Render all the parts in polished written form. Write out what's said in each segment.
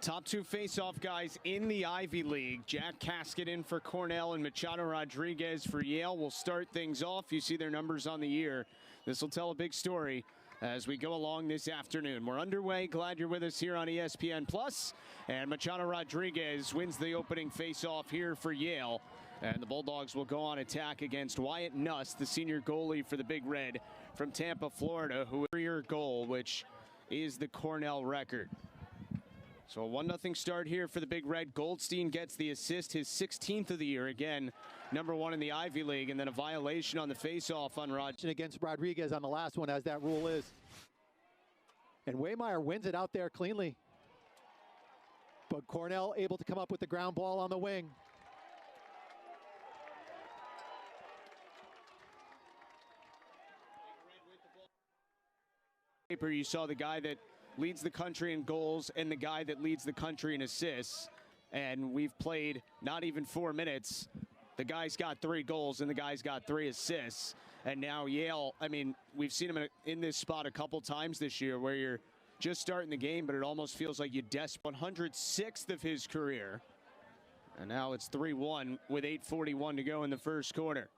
Top two face-off guys in the Ivy League. Jack Cascadden for Cornell and Machado Rodriguez for Yale will start things off. You see their numbers on the year. This will tell a big story as we go along this afternoon. We're underway. Glad you're with us here on ESPN+. And Machado Rodriguez wins the opening face-off here for Yale. And the Bulldogs will go on attack against Wyatt Nuss, the senior goalie for the Big Red from Tampa, Florida, who career goal, which is the Cornell record. So a 1-0 start here for the Big Red. Goldstein gets the assist, his 16th of the year. Again, #1 in the Ivy League, and then a violation on the face-off on against Rodriguez on the last one, as that rule is. And Wehmeyer wins it out there cleanly. But Cornell able to come up with the ground ball on the wing. You saw the guy that leads the country in goals and the guy that leads the country in assists. And we've played not even 4 minutes. The guy's got 3 goals and the guy's got 3 assists. And now Yale, I mean, we've seen him in this spot a couple times this year where you're just starting the game, but it almost feels like you 106th of his career. And now it's 3-1 with 8:41 to go in the first quarter.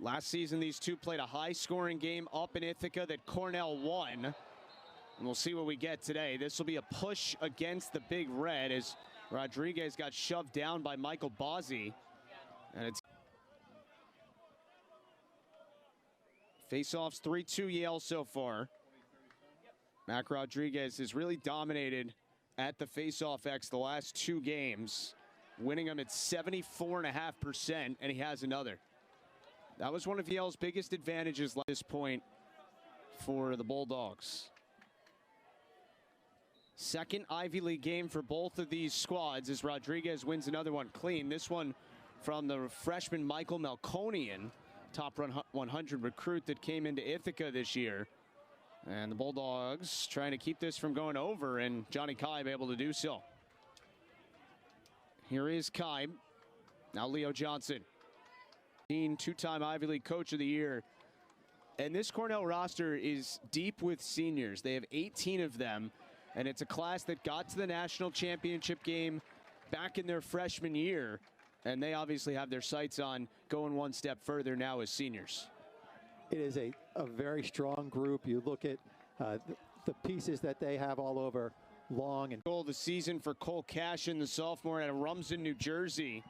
Last season, these two played a high-scoring game up in Ithaca that Cornell won. And we'll see what we get today. This will be a push against the Big Red as Rodriguez got shoved down by Michael Bozzi. And it's face-offs 3-2 Yale so far. Mac Rodriguez has really dominated at the face-off X the last 2 games, winning them at 74.5%, and he has another. That was one of Yale's biggest advantages at this point for the Bulldogs. Second Ivy League game for both of these squads as Rodriguez wins another one clean. This one from the freshman Michael Melkoniam, top 100 recruit that came into Ithaca this year. And the Bulldogs trying to keep this from going over, and Johnny Kaib able to do so. Here is Kaib. Now Leo Johnson. 2-time Ivy League Coach of the Year. And this Cornell roster is deep with seniors. They have 18 of them. And it's a class that got to the national championship game back in their freshman year. And they obviously have their sights on going one step further now as seniors. It is a very strong group. You look at the pieces that they have all over long. And goal of the season for Cole Cashin, the sophomore out of Rumson, New Jersey.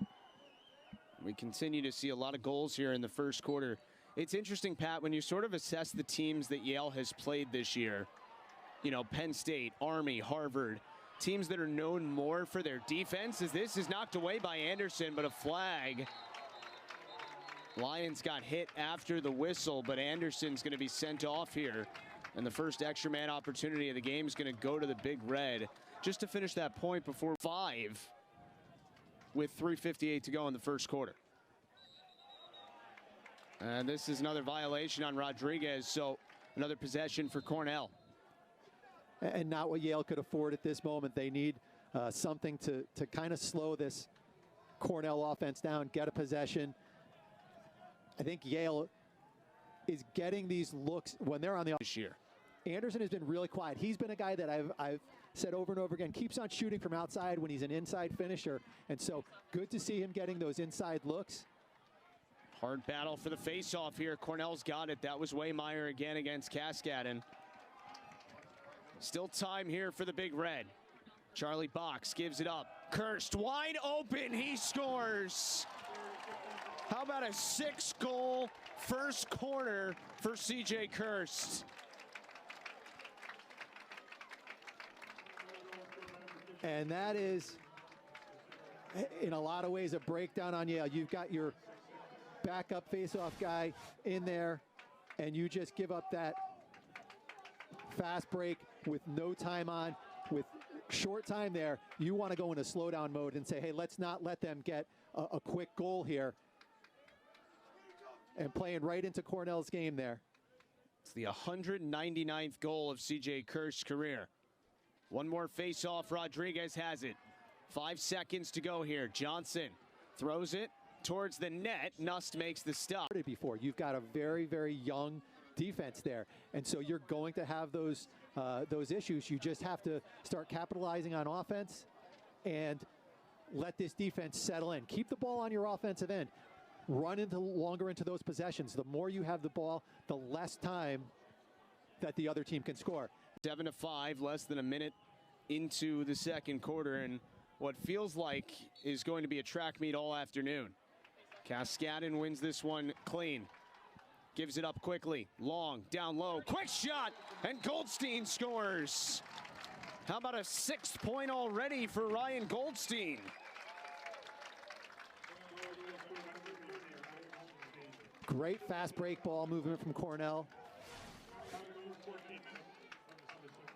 We continue to see a lot of goals here in the first quarter. It's interesting, Pat, when you sort of assess the teams that Yale has played this year. You know, Penn State, Army, Harvard, teams that are known more for their defense, as this is knocked away by Anderson, but a flag. Lions got hit after the whistle, but Anderson's going to be sent off here. And the first extra man opportunity of the game is going to go to the Big Red. Just to finish that point before 5 with 3:58 to go in the first quarter. And this is another violation on Rodriguez, so another possession for Cornell. And not what Yale could afford at this moment. They need something to kind of slow this Cornell offense down, get a possession. I think Yale is getting these looks when they're on the this year. Anderson has been really quiet. He's been a guy that I've said over and over again, keeps on shooting from outside when he's an inside finisher. And so good to see him getting those inside looks. Hard battle for the face-off here. Cornell's got it. That was Wehmeyer again against Cascadden. Still time here for the Big Red. Charlie Box gives it up. Kirst wide open. He scores. How about a 6-goal first quarter for C.J. Kirst? And that is, in a lot of ways, a breakdown on Yale. You've got your backup face-off guy in there, and you just give up that fast break with no time on, with short time there. You want to go into slowdown mode and say, hey, let's not let them get a quick goal here. And playing right into Cornell's game there. It's the 199th goal of C.J. Kirst's career. One more face-off. Rodriguez has it. 5 seconds to go here. Johnson throws it towards the net. Nust makes the stop. Before, you've got a very, very young defense there. And so you're going to have those those issues. You just have to start capitalizing on offense and let this defense settle in. Keep the ball on your offensive end. Run longer into those possessions. The more you have the ball, the less time that the other team can score. 7-5, less than a minute into the second quarter, and what feels like is going to be a track meet all afternoon. Cascadden wins this one clean. Gives it up quickly. Long, down low, quick shot, and Goldstein scores. How about a 6th point already for Ryan Goldstein? Great fast break ball movement from Cornell.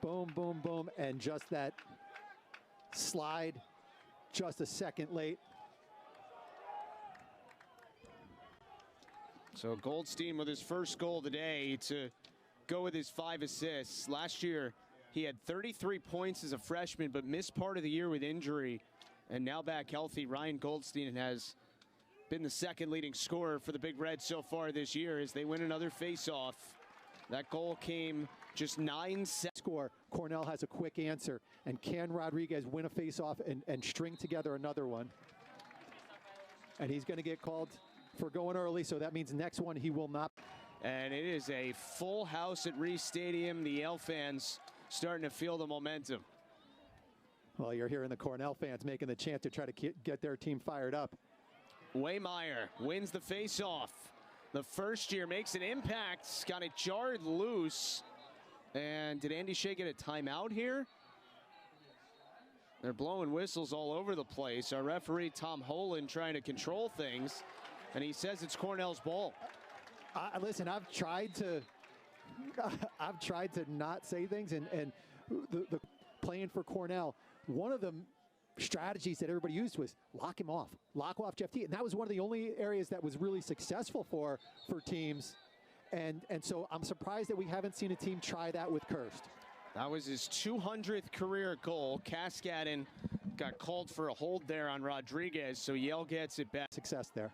Boom, boom, boom, and just that slide just a second late. So Goldstein with his first goal of the day to go with his 5 assists. Last year, he had 33 points as a freshman, but missed part of the year with injury. And now back healthy, Ryan Goldstein has been the second leading scorer for the Big Reds so far this year as they win another face-off. That goal came just 9 seconds. Score. Cornell has a quick answer. And can Rodriguez win a face-off and string together another one? And he's going to get called for going early, so that means next one he will not. And it is a full house at Reese Stadium. The Yale fans starting to feel the momentum. Well, you're hearing the Cornell fans making the chant to try to get their team fired up. Wehmeyer wins the face-off. The first year makes an impact, got it jarred loose. And did Andy Shea get a timeout here? They're blowing whistles all over the place. Our referee, Tom Holan, trying to control things. And he says it's Cornell's ball. Listen, I've tried to not say things, and the playing for Cornell, one of the strategies that everybody used was lock him off, lock off Jeff T. And that was one of the only areas that was really successful for teams. And so I'm surprised that we haven't seen a team try that with Kirst. That was his 200th career goal. Cascadden got called for a hold there on Rodriguez, so Yale gets it back. Success there.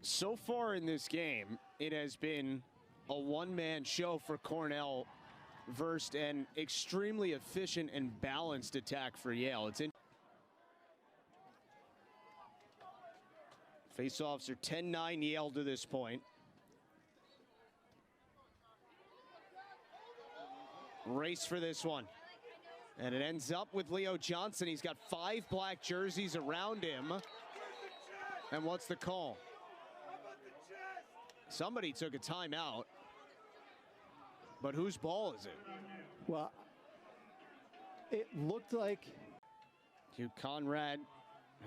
So far in this game, it has been a one-man show for Cornell versus an extremely efficient and balanced attack for Yale. It's in. Faceoffs are 10-9 Yale to this point. Race for this one. And it ends up with Leo Johnson. He's got 5 black jerseys around him. And what's the call? Somebody took a timeout. But whose ball is it? Well, it looked like Hugh Conrad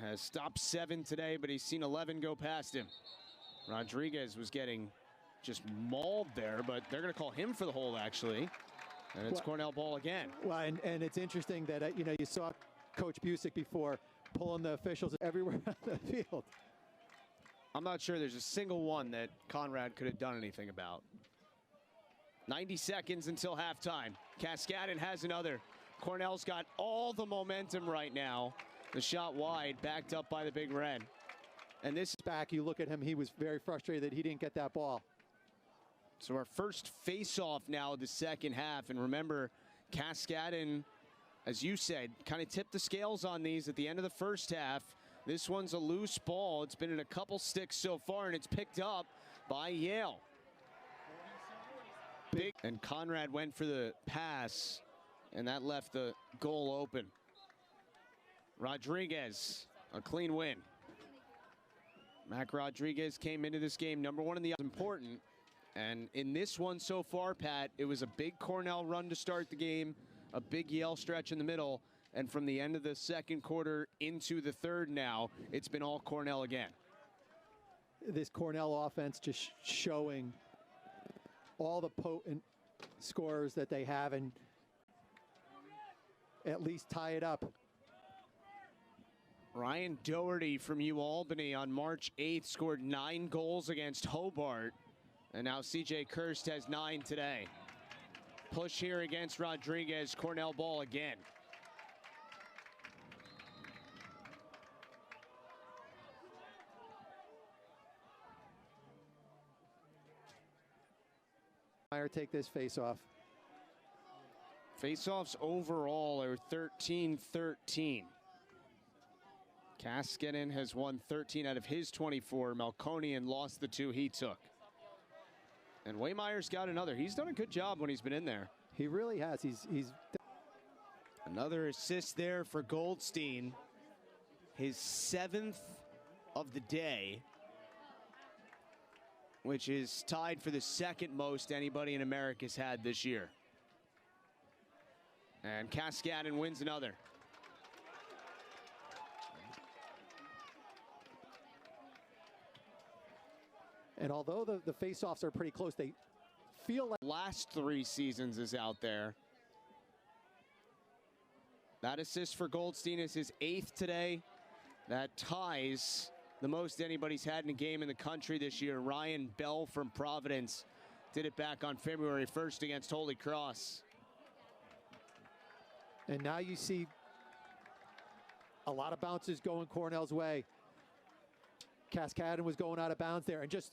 has stopped 7 today, but he's seen 11 go past him. Rodriguez was getting just mauled there, but they're going to call him for the hold, actually. And it's Cornell ball again. Well, and it's interesting that, you saw Coach Busick before pulling the officials everywhere on the field. I'm not sure there's a single one that Conrad could have done anything about. 90 seconds until halftime. Cascadden has another. Cornell's got all the momentum right now. The shot wide, backed up by the Big Red. And this is back. You look at him, he was very frustrated that he didn't get that ball. So our first face-off now the second half. And remember, Cascadden, as you said, kind of tipped the scales on these at the end of the first half. This one's a loose ball. It's been in a couple sticks so far, and it's picked up by Yale. Big. And Conrad went for the pass, and that left the goal open. Rodriguez, a clean win. Mac Rodriguez came into this game #1 in the important. And in this one so far, Pat, it was a big Cornell run to start the game, a big Yale stretch in the middle, and from the end of the second quarter into the third now, it's been all Cornell again. This Cornell offense just showing all the potent scorers that they have and at least tie it up. Ryan Doherty from UAlbany on March 8th scored 9 goals against Hobart. And now CJ Kirst has 9 today. Push here against Rodriguez. Cornell ball again. Wehmeyer take this face-off. Faceoffs overall are 13-13. Cascadden has won 13 out of his 24. Melkoniam lost the 2 he took. And Wehmeyer's got another. He's done a good job when he's been in there. He really has. He's Another assist there for Goldstein. His 7th of the day, which is tied for the 2nd most anybody in America's had this year. And Cascadden wins another. And although the face-offs are pretty close, they feel like Last 3 seasons is out there. That assist for Goldstein is his 8th today. That ties the most anybody's had in a game in the country this year. Ryan Bell from Providence did it back on February 1st against Holy Cross. And now you see a lot of bounces going Cornell's way. Cascadden was going out of bounds there and just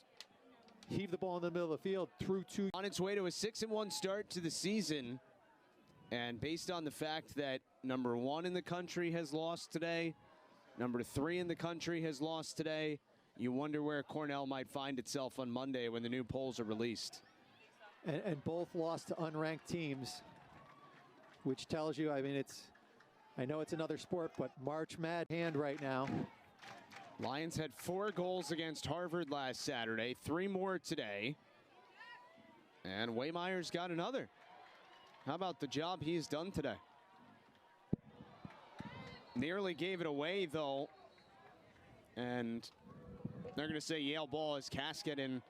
heaved the ball in the middle of the field through 2. On its way to a 6-1 start to the season. And based on the fact that number 1 in the country has lost today, number 3 in the country has lost today, you wonder where Cornell might find itself on Monday when the new polls are released. And both lost to unranked teams, which tells you, I mean, I know it's another sport, but March Mad hand right now. Lions had 4 goals against Harvard last Saturday, 3 more today. And Wehmeyer's got another. How about the job he's done today? Nearly gave it away, though. And they're going to say Yale ball as Cascadden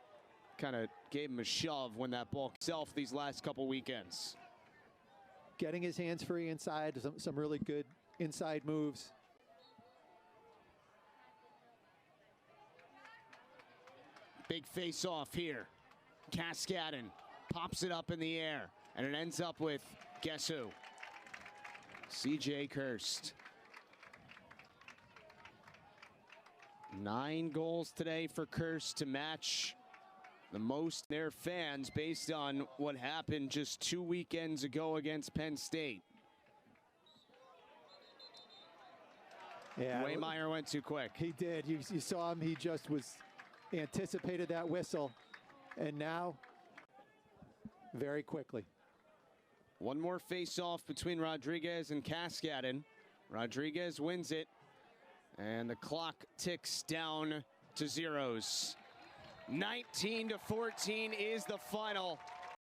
kind of gave him a shove when that ball himself these last couple weekends. Getting his hands free inside, some really good inside moves. Big face off here. Cascadden pops it up in the air, and it ends up with, guess who? C.J. Kirst. 9 goals today for Kirst to match the most their fans based on what happened just 2 weekends ago against Penn State. Yeah, Wehmeyer went too quick. He did. You saw him. He just was anticipated that whistle, and now very quickly. One more face-off between Rodriguez and Cascadden. Rodriguez wins it, and the clock ticks down to zeros. 19-14 is the final.